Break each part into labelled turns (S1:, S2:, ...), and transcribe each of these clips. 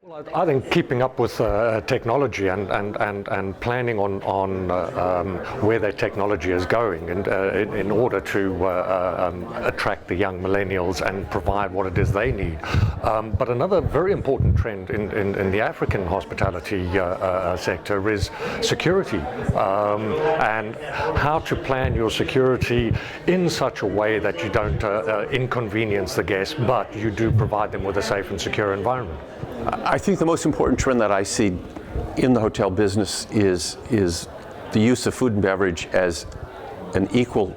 S1: Well, I think keeping up with technology and planning on where that technology is going, and in order to attract the young millennials and provide what it is they need. But another very important trend in the African hospitality sector is security, and how to plan your security in such a way that you don't inconvenience the guests, but you do provide them with a safe and secure environment.
S2: I think the most important trend that I see in the hotel business is the use of food and beverage as an equal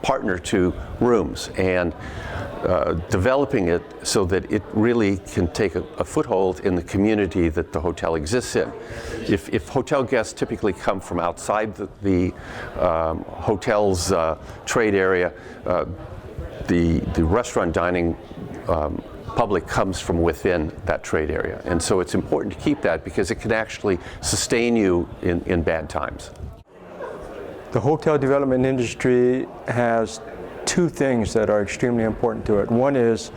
S2: partner to rooms, and developing it so that it really can take a foothold in the community that the hotel exists in. If hotel guests typically come from outside the hotel's trade area, the restaurant dining public comes from within that trade area. And so it's important to keep that because it can actually sustain you in bad times.
S3: The hotel development industry has two things that are extremely important to it. One is,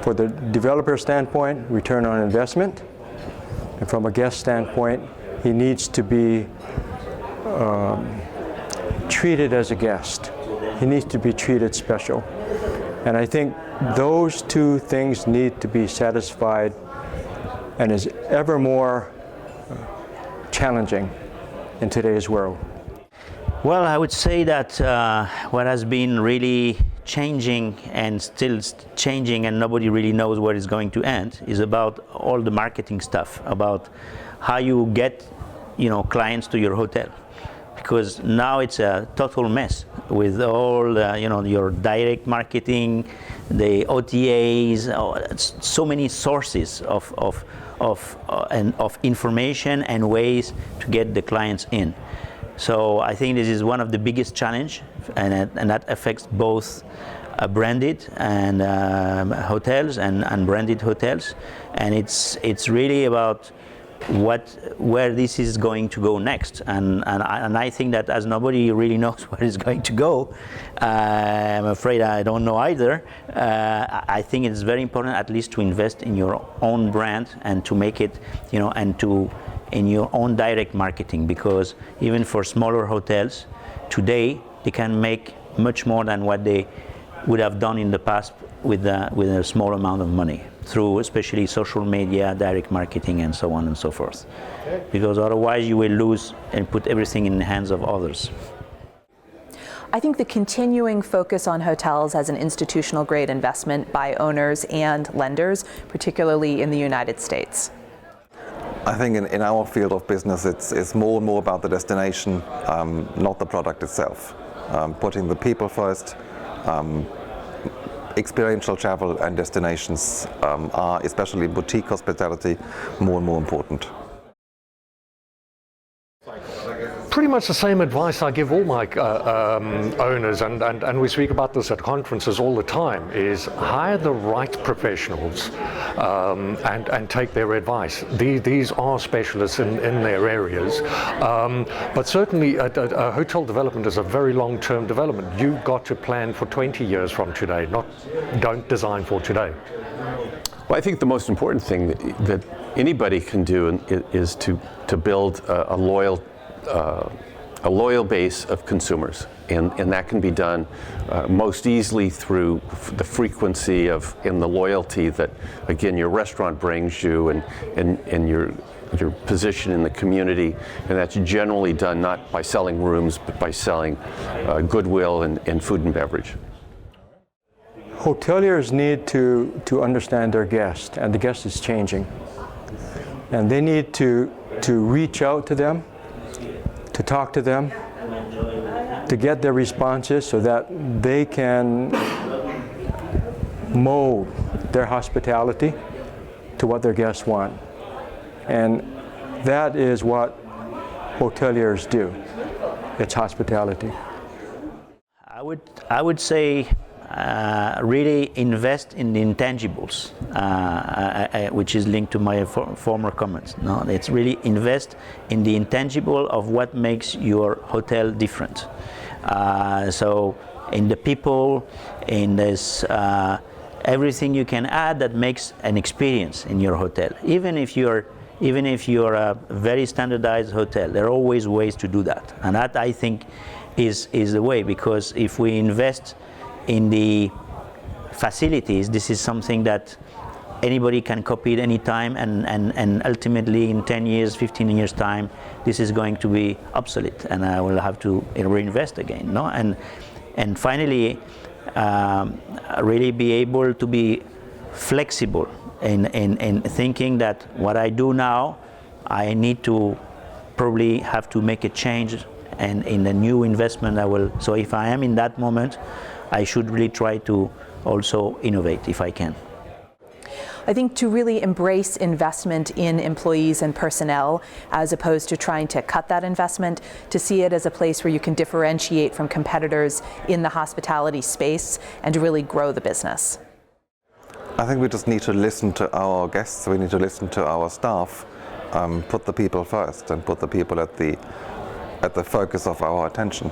S3: for the developer standpoint, return on investment. And from a guest standpoint, he needs to be treated as a guest. He needs to be treated special. And I think those two things need to be satisfied, and is ever more challenging in today's world.
S4: Well, I would say that what has been really changing and still changing, and nobody really knows where it's going to end, is about all the marketing stuff, about how you get, clients to your hotel. Because now it's a total mess with all your direct marketing, the OTAs, so many sources of information and ways to get the clients in. So I think this is one of the biggest challenge, and that affects both branded and hotels and unbranded hotels, and it's really about where this is going to go next, and I think that as nobody really knows where it's going to go, I'm afraid I don't know either. I think it's very important at least to invest in your own brand and to make it, in your own direct marketing, because even for smaller hotels today, they can make much more than what they would have done in the past with a small amount of money, through especially social media, direct marketing, and so on and so forth. Because otherwise you will lose and put everything in the hands of others.
S5: I think the continuing focus on hotels as an institutional grade investment by owners and lenders, particularly in the United States.
S6: I think in our field of business, it's more and more about the destination, not the product itself. Putting the people first. Experiential travel and destinations are, especially boutique hospitality, more and more important.
S1: Pretty much the same advice I give all my owners, and we speak about this at conferences all the time, is hire the right professionals and take their advice. These are specialists in their areas, but certainly a hotel development is a very long-term development. You've got to plan for 20 years from today, don't design for today.
S2: Well, I think the most important thing that anybody can do is to build a loyal base of consumers, and that can be done most easily through the frequency and the loyalty that, again, your restaurant brings you, and your position in the community, and that's generally done not by selling rooms but by selling goodwill and food and beverage.
S3: Hoteliers need to understand their guest, and the guest is changing, and they need to reach out to them, to talk to them, to get their responses so that they can mold their hospitality to what their guests want. And that is what hoteliers do. It's hospitality.
S4: I would say really invest in the intangibles, which is linked to my former comments. No, it's really invest in the intangible of what makes your hotel different. So in the people, in this everything you can add that makes an experience in your hotel. Even if you're a very standardized hotel, there are always ways to do that. And that, I think, is the way, because if we invest in the facilities, this is something that anybody can copy at any time, and ultimately in 10 years, 15 years time, this is going to be obsolete, and I will have to reinvest again. No? And finally, really be able to be flexible in thinking that what I do now, I need to probably have to make a change, and in the new investment I will. So if I am in that moment, I should really try to also innovate if I can.
S5: I think to really embrace investment in employees and personnel, as opposed to trying to cut that investment, to see it as a place where you can differentiate from competitors in the hospitality space and to really grow the business.
S6: I think we just need to listen to our guests, we need to listen to our staff, put the people first and put the people at the focus of our attention.